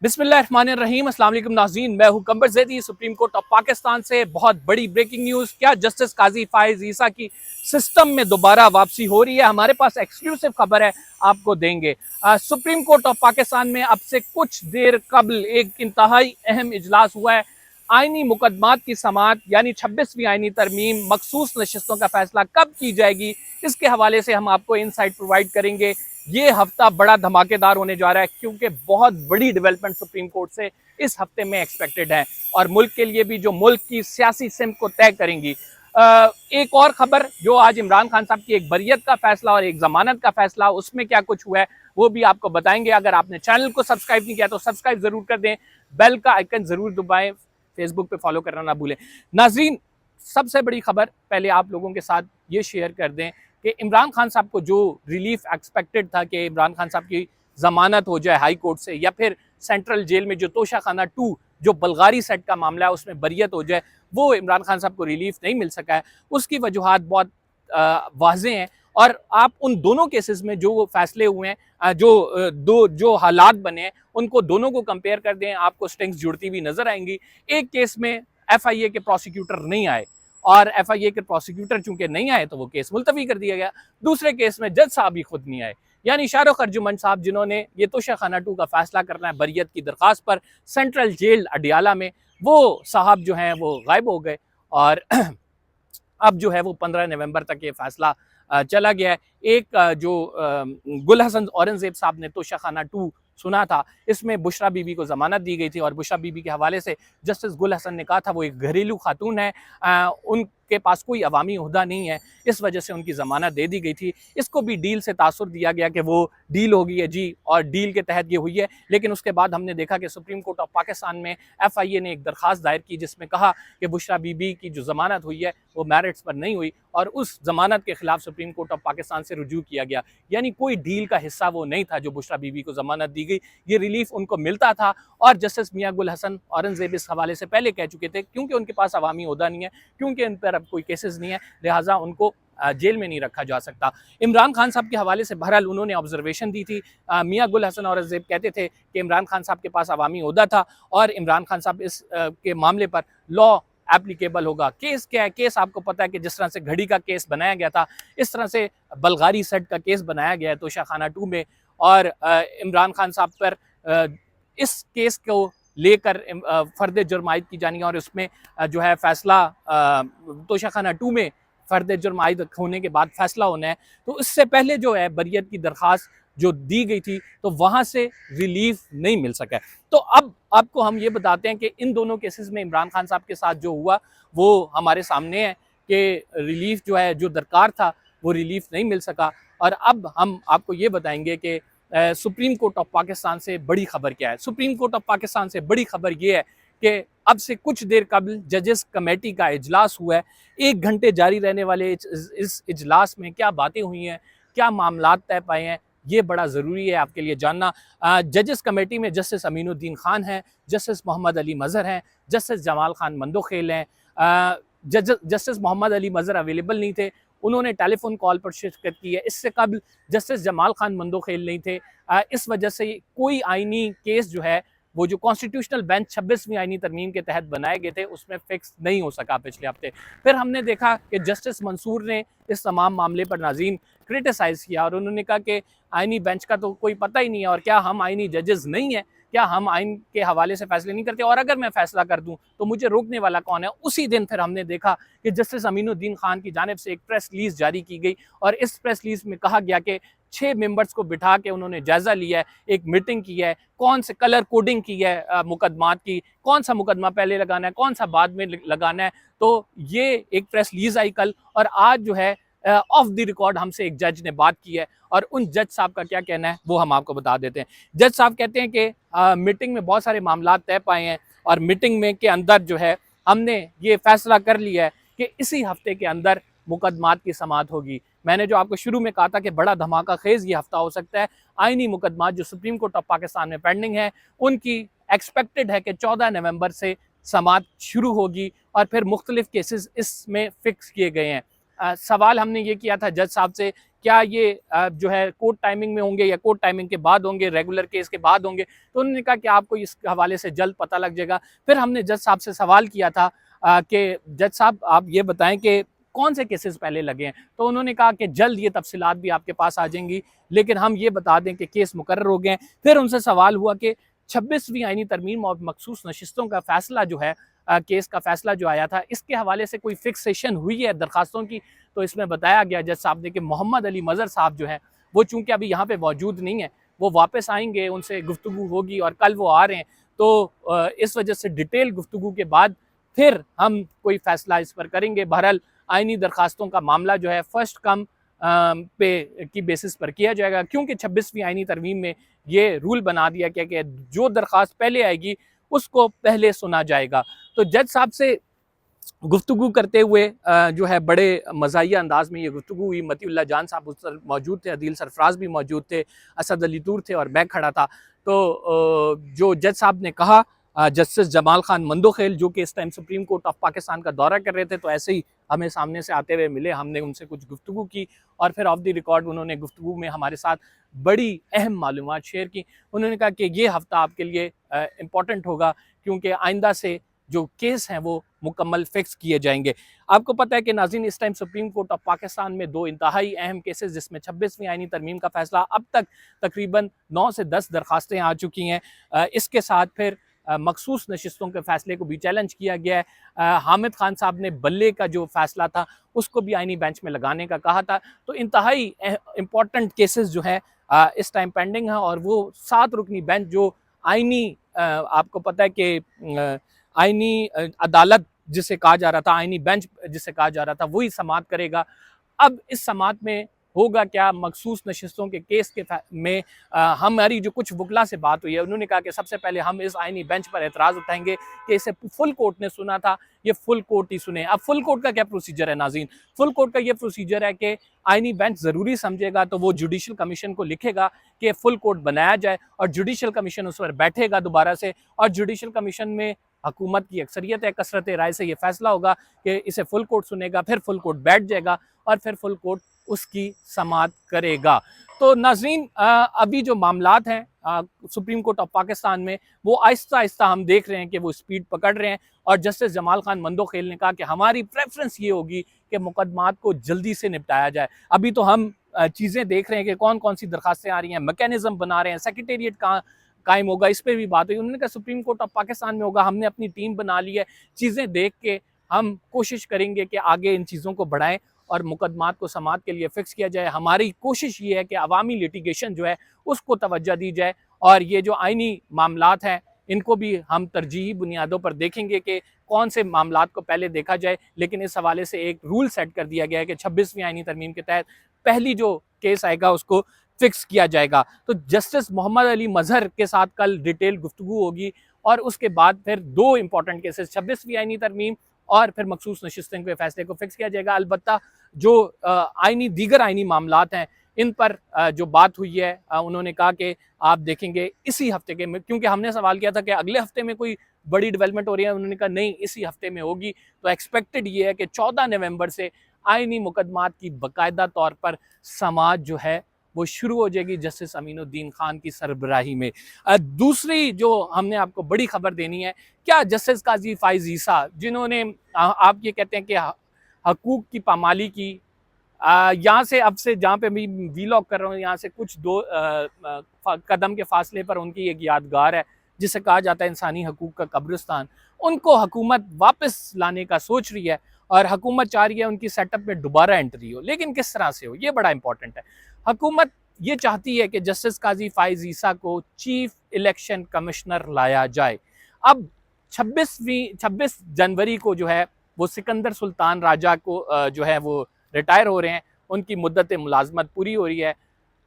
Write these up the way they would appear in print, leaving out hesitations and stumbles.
बिस्मिल्लाहिर्रहमानिर्रहीम। अस्सलाम वालेकुम नाज़रीन, मैं हूं कंबर Zaidi. Supreme court of Pakistan से बहुत बड़ी ब्रेकिंग न्यूज़। क्या जस्टिस काजी फाइज ईसा की सिस्टम में दोबारा वापसी हो रही है? हमारे पास एक्सक्लूसिव खबर है, आपको देंगे। सुप्रीम कोर्ट ऑफ पाकिस्तान में अब से कुछ देर कबल एक इंतहाई अहम इजलास हुआ है। आइनी मुकदमात की समाअत यानी 26वीं आइनी तरमीम मखसूस नशिस्तों का फैसला कब की जाएगी, इसके हवाले से हम आपको इनसाइट प्रोवाइड करेंगे। ये हफ्ता बड़ा धमाकेदार होने जा रहा है क्योंकि बहुत बड़ी डेवलपमेंट सुप्रीम कोर्ट से इस हफ्ते में एक्सपेक्टेड है और मुल्क के लिए भी, जो मुल्क की सियासी सिमत को तय करेंगी। एक और खबर, जो आज इमरान खान साहब की एक बरियत का फैसला और एक जमानत का फैसला, उसमें क्या कुछ हुआ है वो भी आपको बताएंगे। अगर आपने चैनल को सब्सक्राइब नहीं किया तो सब्सक्राइब जरूर कर दें, बेल का आइकन जरूर दबाएं, फेसबुक पे फॉलो करना ना भूलें। नाजरीन, सबसे बड़ी खबर पहले आप लोगों के साथ ये शेयर कर दें कि इमरान खान साहब को जो रिलीफ एक्सपेक्टेड था कि इमरान खान साहब की जमानत हो जाए हाई कोर्ट से, या फिर सेंट्रल जेल में जो तोशा खाना 2 जो बल्गारी सेट का मामला है उसमें बरियत हो जाए, वो इमरान खान साहब को रिलीफ नहीं मिल सका है। उसकी वजूहात बहुत वाज़ेह हैं और आप उन दोनों केसेस में जो फैसले हुए हैं, जो हालात बने हैं, उनको दोनों को कंपेयर कर दें, आपको स्ट्रिंग्स जुड़ती हुई नजर आएंगी। एक केस में FIA के प्रोसिक्यूटर नहीं आए और FIA के प्रोसिक्यूटर चूंकि नहीं आए तो वो केस मुलतवी कर दिया गया। दूसरे केस में जज साहब ही खुद नहीं आए, यानी शाहरुख अर्जुमन साहब, जिन्होंने ये तोशा खाना 2 का फैसला करना है बरियत की दरख्वास्त पर सेंट्रल जेल अडियाला में, वो साहब जो हैं वो गायब हो गए और अब जो है वो 15 नवंबर तक ये फैसला चला गया है। एक जो गुल हसन औरंगजेब साहब ने तोशा खाना 2 सुना था, इसमें बुशरा बीबी को जमानत दी गई थी और बुशरा बीबी के हवाले से जस्टिस गुल हसन ने कहा था वो एक घरेलू खातून है, उनके पास कोई अवामी ओहदा नहीं है, इस वजह से उनकी जमानत दे दी गई थी। इसको भी डील से तासुर दिया गया कि वो डील हो गई है जी, और डील के तहत ये हुई है। लेकिन उसके बाद हमने देखा कि सुप्रीम कोर्ट ऑफ पाकिस्तान में FIA ने एक दरख्वास्त दायर की जिसमें कहा कि बुशरा बीबी की जो जमानत हुई है वो मेरिट्स पर नहीं हुई और उस जमानत के खिलाफ सुप्रीम कोर्ट ऑफ पाकिस्तान से रुजू किया गया। यानी कोई डील का हिस्सा वो नहीं था जो बुशरा बीबी को जमानत दी गई, ये रिलीफ उनको मिलता था। और जस्टिस मियां गुल हसन औरंगजेब इस हवाले से पहले कह चुके थे, क्योंकि उनके पास अवामी ओहदा नहीं है, क्योंकि इन पर अब कोई केसेस नहीं है, लिहाजा उनको जेल में नहीं रखा जा सकता। इमरान खान साहब के हवाले से बहरहाल उन्होंने ऑब्जर्वेशन दी थी। मियां गुल हसन औरंगजेब कहते थे कि इमरान खान साहब के पास अवामी ओहदा था और इमरान खान साहब इस के मामले पर लॉ एप्लीकेबल होगा। केस क्या है? केस आपको पता है कि जिस तरह से घड़ी का केस बनाया गया था, इस तरह से बल्गारी सेट का केस बनाया गया है तोशा खाना 2 में, और इमरान खान साहब पर इस केस को लेकर फर्द जुर्म आयद की जानी है और उसमें जो है फैसला तोशा खाना 2 में फर्द जुर्म आयद होने के बाद फैसला होना है। तो इससे पहले जो है बरियत की दरख्वास्त जो दी गई थी तो वहाँ से रिलीफ नहीं मिल सका है। तो अब आपको हम ये बताते हैं कि इन दोनों केसेस में इमरान खान साहब के साथ जो हुआ वो हमारे सामने है कि रिलीफ जो है, जो दरकार था वो रिलीफ नहीं मिल सका। और अब हम आपको ये बताएंगे कि सुप्रीम कोर्ट ऑफ पाकिस्तान से बड़ी खबर क्या है। सुप्रीम कोर्ट ऑफ पाकिस्तान से बड़ी खबर ये है कि अब से कुछ देर कबल जजेस कमेटी का इजलास हुआ है। 1 घंटे जारी रहने वाले इस इजलास में क्या बातें हुई हैं, क्या मामलात तय पाए हैं, ये बड़ा ज़रूरी है आपके लिए जानना। जजेस कमेटी में जस्टिस अमीनुद्दीन खान हैं, जस्टिस मोहम्मद अली मज़हर हैं, जस्टिस जमाल खान मंदोखेल हैं। जस्टिस मोहम्मद अली मज़हर अवेलेबल नहीं थे, उन्होंने टेलीफोन कॉल पर शिरकत की है। इससे कबल जस्टिस जमाल खान मंदोखेल नहीं थे। इस वजह से कोई आइनी केस जो है वो जो कॉन्स्टिट्यूशनल बेंच 26वीं आइनी तरमीम के तहत बनाए गए थे उसमें फिक्स नहीं हो सका पिछले हफ्ते। फिर हमने देखा कि जस्टिस मंसूर ने इस तमाम मामले पर नाज़रीन क्रिटिसाइज़ किया और उन्होंने कहा कि आइनी बेंच का तो कोई पता ही नहीं है और क्या हम आइनी जजेस नहीं हैं, क्या हम आइन के हवाले से फैसले नहीं करते, और अगर मैं फैसला कर दूं तो मुझे रोकने वाला कौन है। उसी दिन फिर हमने देखा कि जस्टिस अमीनुद्दीन खान की जानिब से एक प्रेस रिलीज जारी की गई और इस प्रेस रिलीज में कहा गया कि 6 मेंबर्स को बिठा के उन्होंने जायजा लिया है, एक मीटिंग की है, कौन से कलर कोडिंग की है मुकदमात की, कौन सा मुकदमा पहले लगाना है, कौन सा बाद में लगाना है। तो ये एक प्रेस रिलीज आई कल, और आज जो है ऑफ द रिकॉर्ड हमसे एक जज ने बात की है और उन जज साहब का क्या कहना है वो हम आपको बता देते हैं। जज साहब कहते हैं कि मीटिंग में बहुत सारे मामला तय पाए हैं और मीटिंग में के अंदर जो है हमने ये फैसला कर लिया है कि इसी हफ्ते के अंदर मुकदमात की समाअत होगी। मैंने जो आपको शुरू में कहा था कि बड़ा धमाका खेज ये हफ्ता हो सकता है। आइनी मुकदमात जो सुप्रीम कोर्ट ऑफ पाकिस्तान में पेंडिंग है उनकी एक्सपेक्टेड है कि 14 नवंबर से समाअत शुरू होगी और फिर मुख्तलिफ केसेस इसमें फिक्स किए गए हैं। सवाल हमने ये किया था जज साहब से, क्या ये जो है कोर्ट टाइमिंग में होंगे या कोर्ट टाइमिंग के बाद होंगे, रेगुलर केस के बाद होंगे, तो उन्होंने कहा कि आपको इस हवाले से जल्द पता लग जाएगा। फिर हमने जज साहब से सवाल किया था कि जज साहब आप ये बताएं कि कौन से केसेस पहले लगे हैं, तो उन्होंने कहा कि जल्द ये तफसीलात भी आपके पास आ जाएंगी, लेकिन हम ये बता दें कि केस मुकर्रर हो गए हैं। फिर उनसे सवाल हुआ कि 26वीं आईनी तरमीम और मखसूस नशिस्तों का फैसला जो है, केस का फैसला जो आया था, इसके हवाले से कोई फिक्सेशन हुई है दरखास्तों की, तो इसमें बताया गया जज साहब ने कि मोहम्मद अली मज़हर साहब जो है वो चूंकि अभी यहाँ पे मौजूद नहीं है, वो वापस आएंगे, उनसे गुफ्तगू होगी और कल वो आ रहे हैं, तो इस वजह से डिटेल गुफ्तगू के बाद फिर हम कोई फैसला इस पर करेंगे। बहरहाल आईनी दरखास्तों का मामला जो है फर्स्ट कम पे की बेसिस पर किया जाएगा, क्योंकि 26वीं आईनी तरमीम में ये रूल बना दिया गया कि जो दरखास्त पहले आएगी उसको पहले सुना जाएगा। तो जज साहब से गुफ्तगू करते हुए जो है बड़े मज़ाहिया अंदाज में ये गुफ्तगू हुई। मतीउल्लाह जान साहब उस मौजूद थे, अदील सरफराज भी मौजूद थे, असद अली तूर थे और मैं खड़ा था। तो जो जज साहब ने कहा, जस्टिस जमाल खान मंदोखेल जो कि इस time supreme court of Pakistan का दौरा कर रहे थे, तो ऐसे ही हमें सामने से आते हुए मिले, हमने उनसे कुछ गुफ्तगू की और फिर ऑफ द रिकॉर्ड उन्होंने गुफ्तगू में हमारे साथ बड़ी अहम मालूमात शेयर की। उन्होंने कहा कि ये हफ्ता आपके लिए इम्पॉर्टेंट होगा, क्योंकि आइंदा से जो केस हैं वो मुकम्मल फिक्स किए जाएंगे। आपको पता है कि नाज़रीन इस time supreme court of Pakistan में दो इंतहाई अहम केसेस, जिसमें 26वीं आईनी तरमीम का फैसला, अब तक तकरीबन 9 से 10 दरखास्तें आ चुकी हैं। इसके साथ फिर मखसूस नशिस्तों के फैसले को भी चैलेंज किया गया है। हामिद खान साहब ने बल्ले का जो फैसला था उसको भी आईनी बेंच में लगाने का कहा था। तो इंतहाई इम्पॉर्टेंट केसेस जो है इस टाइम पेंडिंग है, और वो 7 रुकनी बेंच जो आईनी आपको पता है कि आईनी अदालत जिसे कहा जा रहा था, आईनी बेंच जिसे कहा जा रहा था, वही समाअत करेगा। अब इस समाअत में होगा क्या, मखसूस नशिस्तों के केस के में हमारी जो कुछ वकला से बात हुई है, उन्होंने कहा कि सबसे पहले हम इस आईनी बेंच पर एतराज़ उठाएंगे कि इसे फुल कोर्ट ने सुना था, ये फुल कोर्ट ही सुने। अब फुल कोर्ट का क्या प्रोसीजर है नाज़रीन? फुल कोर्ट का ये प्रोसीजर है कि आईनी बेंच ज़रूरी समझेगा तो वो जुडिशल कमीशन को लिखेगा कि फुल कोर्ट बनाया जाए, और जुडिशल कमीशन उस पर बैठेगा दोबारा से, और जुडिशल कमीशन में हुकूमत की अक्सरियत है, कसरत राय से ये फैसला होगा कि इसे फुल कोर्ट सुनेगा, फिर फुल कोर्ट बैठ जाएगा और फिर फुल कोर्ट उसकी समाअत करेगा। तो नाज़रीन अभी जो मामलात हैं सुप्रीम कोर्ट ऑफ पाकिस्तान में, वो आहिस्ता आहिस्ता हम देख रहे हैं कि वो स्पीड पकड़ रहे हैं, और जस्टिस जमाल खान मंदोखेल ने कहा कि हमारी प्रेफरेंस ये होगी कि मुकदमात को जल्दी से निपटाया जाए। अभी तो हम चीज़ें देख रहे हैं कि कौन कौन सी दरखास्तें आ रही हैं, मैकेनिज्म बना रहे हैं, सेक्रेटेरिएट कहाँ कायम होगा, इस पर भी बात हुई। उन्होंने कहा सुप्रीम कोर्ट ऑफ पाकिस्तान में होगा, हमने अपनी टीम बना ली है, चीज़ें देख के हम कोशिश करेंगे कि आगे इन चीज़ों को बढ़ाएं और मुकदमात को समाअत के लिए फ़िक्स किया जाए। हमारी कोशिश ये है कि अवामी लिटिगेशन जो है उसको तवज्जो दी जाए, और ये जो आइनी मामलात हैं इनको भी हम तरजीही बुनियादों पर देखेंगे कि कौन से मामलात को पहले देखा जाए। लेकिन इस हवाले से एक रूल सेट कर दिया गया है कि 26वीं आइनी तरमीम के तहत पहली जो केस आएगा उसको फिक्स किया जाएगा। तो जस्टिस मोहम्मद अली मजहर के साथ कल डिटेल गुफ्तगू होगी, और उसके बाद फिर 2 इंपॉर्टेंट केसेस 26वीं आइनी तरमीम और फिर मखसूस नशिस्तों के फैसले को फिक्स किया जाएगा। अलबत्ता जो दीगर आइनी मामलात हैं इन पर जो बात हुई है, उन्होंने कहा कि आप देखेंगे इसी हफ्ते के में, क्योंकि हमने सवाल किया था कि अगले हफ्ते में कोई बड़ी डेवलपमेंट हो रही है, उन्होंने कहा नहीं इसी हफ्ते में होगी। तो एक्सपेक्टेड ये है कि 14 नवंबर से आइनी मुकदमात की बाकायदा तौर पर समाअत जो है वो शुरू हो जाएगी जस्टिस अमीनुद्दीन खान की सरबराही में। दूसरी जो हमने आपको बड़ी खबर देनी है, क्या जस्टिस काजी फाइज ईसा जिन्होंने आप ये कहते हैं कि हकूक की पामाली की, यहाँ से अब से जहाँ पे मैं वीलॉग कर रहा हूँ, यहाँ से कुछ 2 कदम के फासले पर उनकी एक यादगार है जिसे कहा जाता है इंसानी हकूक का कब्रिस्तान। उनको हुकूमत वापस लाने का सोच रही है, और हुकूमत चाह रही है उनकी सेटअप में दोबारा एंट्री हो, लेकिन किस तरह से हो ये बड़ा इंपॉर्टेंट है। हुकूमत ये चाहती है कि जस्टिस काजी फाइज ईसा को चीफ इलेक्शन कमिश्नर लाया जाए। अब 26 जनवरी को जो है वो सिकंदर सुल्तान राजा को जो है वो रिटायर हो रहे हैं, उनकी मुद्दत मुलाजमत पूरी हो रही है।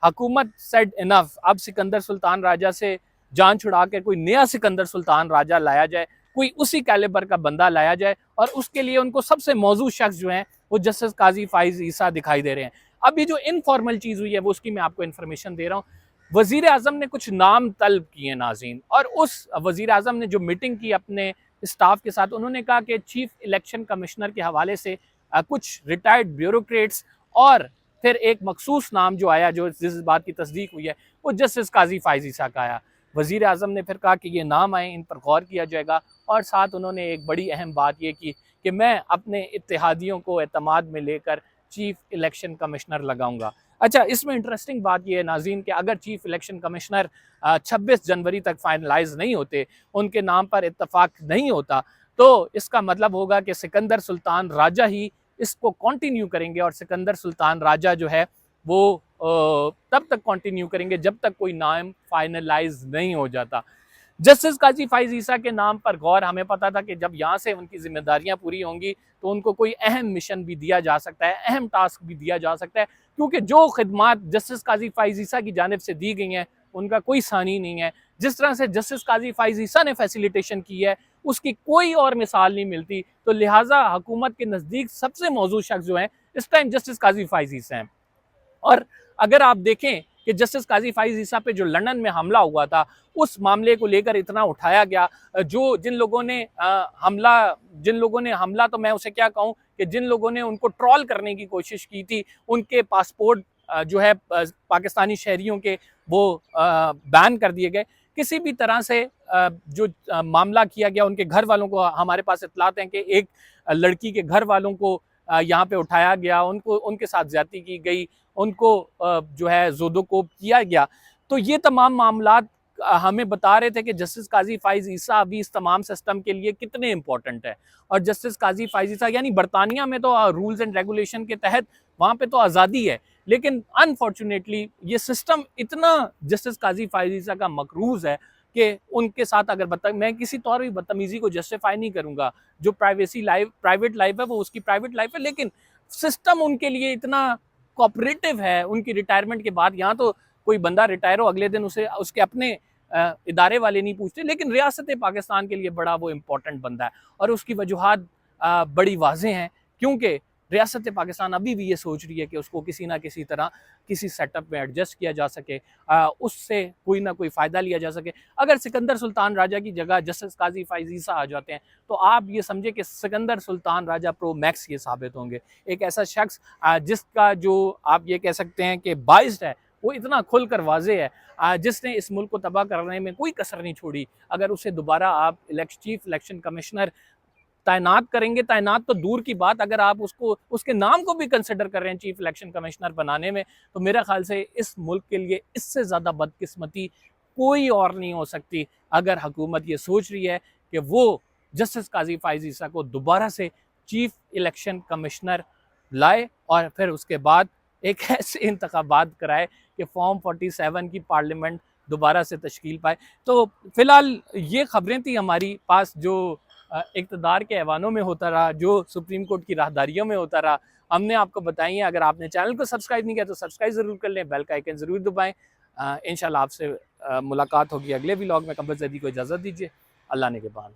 हुकूमत सेड इनफ, अब सिकंदर सुल्तान राजा से जान छुड़ा के कोई नया सिकंदर सुल्तान राजा लाया जाए, कोई उसी कैलिबर का बंदा लाया जाए, और उसके लिए उनको सबसे मौजूद शख्स जो है वो जस्टिस काजी फाइज ईसा दिखाई दे रहे हैं। अभी जो इनफॉर्मल चीज़ हुई है वो उसकी मैं आपको इन्फॉर्मेशन दे रहा हूँ। वजीर आजम ने कुछ नाम तलब किए नाज़रीन, और उस वजीर आजम ने जो मीटिंग की अपने स्टाफ के साथ, उन्होंने कहा कि चीफ इलेक्शन कमिश्नर के हवाले से कुछ रिटायर्ड ब्यूरोक्रेट्स और फिर एक मखसूस नाम जो आया, जो जिस बात की तस्दीक हुई है, वो जस्टिस काजी फाइज ईसा का आया। वज़ीर आज़म ने फिर कहा कि ये नाम आए, इन पर गौर किया जाएगा, और साथ उन्होंने एक बड़ी अहम बात ये की कि मैं अपने इत्तेहादियों को एतमाद में लेकर चीफ इलेक्शन कमिश्नर लगाऊंगा। अच्छा, इसमें इंटरेस्टिंग बात यह है नाज़रीन कि अगर चीफ इलेक्शन कमिश्नर 26 जनवरी तक फाइनलाइज नहीं होते, उनके नाम पर इत्तफाक नहीं होता, तो इसका मतलब होगा कि सिकंदर सुल्तान राजा ही इसको कंटिन्यू करेंगे, और सिकंदर सुल्तान राजा जो है वो तब तक कंटिन्यू करेंगे जब तक कोई नाम फाइनलाइज नहीं हो जाता। जस्टिस काजी फाइज ईसा के नाम पर गौर, हमें पता था कि जब यहाँ से उनकी जिम्मेदारियां पूरी होंगी तो उनको कोई अहम मिशन भी दिया जा सकता है, अहम टास्क भी दिया जा सकता है, क्योंकि जो खिदमात जस्टिस काजी फाइज ईसा की जानिब से दी गई हैं उनका कोई सानी नहीं है। जिस तरह से जस्टिस काजी फाइज ईसा ने फैसिलिटेशन की है उसकी कोई और मिसाल नहीं मिलती। तो लिहाजा हुकूमत के नज़दीक सबसे मौजूद शख्स जो है इस टाइम जस्टिस काजी फाइज ईसा हैं। और अगर आप देखें कि जस्टिस काजी फाइज ईसा पे जो लंदन में हमला हुआ था, उस मामले को लेकर इतना उठाया गया, जिन लोगों ने हमला तो मैं उसे क्या कहूँ कि जिन लोगों ने उनको ट्रॉल करने की कोशिश की थी, उनके पासपोर्ट जो है पाकिस्तानी शहरियों के वो बैन कर दिए गए। किसी भी तरह से जो मामला किया गया, उनके घर वालों को, हमारे पास इत्तलात हैं कि एक लड़की के घर वालों को यहाँ पे उठाया गया, उनको उनके साथ ज्यादती की गई, उनको जो है जोदोकोप किया गया। तो ये तमाम मामलात हमें बता रहे थे कि जस्टिस काजी फाइज ईसा अभी इस तमाम सिस्टम के लिए कितने इंपॉर्टेंट है। और जस्टिस काजी फाइज ईसा, यानी बरतानिया में तो रूल्स एंड रेगुलेशन के तहत वहाँ पे तो आज़ादी है, लेकिन अनफॉर्चुनेटली ये सिस्टम इतना जस्टिस काजी फाइज ईसा का मकरूज है कि उनके साथ अगर मैं किसी तौर भी बदतमीजी को जस्टिफाई नहीं करूँगा, जो प्राइवेट लाइफ है वो उसकी प्राइवेट लाइफ है, लेकिन सिस्टम उनके लिए इतना कोऑपरेटिव है। उनकी रिटायरमेंट के बाद यहाँ तो कोई बंदा रिटायर हो, अगले दिन उसे उसके अपने इदारे वाले नहीं पूछते, लेकिन रियासत पाकिस्तान के लिए बड़ा वो इम्पोर्टेंट बंदा है। और उसकी वजूहात बड़ी वाज़ेह हैं, क्योंकि रियासत पाकिस्तान अभी भी ये सोच रही है कि उसको किसी ना किसी तरह किसी सेटअप में एडजस्ट किया जा सके, उससे कोई ना कोई फ़ायदा लिया जा सके। अगर सिकंदर सुल्तान राजा की जगह जस्टिस काजी फाइज ईसा आ जाते हैं तो आप ये समझे कि सिकंदर सुल्तान राजा प्रो मैक्स ये साबित होंगे। एक ऐसा शख्स जिसका जो आप ये कह सकते हैं कि बाइस्ड है, वो इतना खुलकर वाजे है, जिसने इस मुल्क को तबाह करने में कोई कसर नहीं छोड़ी। अगर उसे दोबारा आप चीफ इलेक्शन कमिश्नर तैनात करेंगे, तैनात तो दूर की बात, अगर आप उसको उसके नाम को भी कंसिडर कर रहे हैं चीफ इलेक्शन कमिश्नर बनाने में, तो मेरा ख्याल से इस मुल्क के लिए इससे ज़्यादा बदकिस्मती कोई और नहीं हो सकती। अगर हुकूमत ये सोच रही है कि वो जस्टिस काजी फाइज ईसा को दोबारा से चीफ इलेक्शन कमिश्नर लाए और फिर उसके बाद एक ऐसे इंतखाबात कराए कि फॉर्म 47 की पार्लियामेंट दोबारा से तश्कील पाए। तो फिलहाल ये खबरें थी हमारी पास जो इक़्तिदार के ऐवानों में होता रहा, जो सुप्रीम कोर्ट की राहदारियों में होता रहा, हमने आपको बताई है। अगर आपने चैनल को सब्सक्राइब नहीं किया तो सब्सक्राइब ज़रूर कर लें, बेल का आइकन ज़रूर दबाएं। इंशाल्लाह आपसे मुलाकात होगी अगले व्लॉग में। कंबल ज़ैदी को इजाज़त दीजिए। अल्लाह ने के बाद।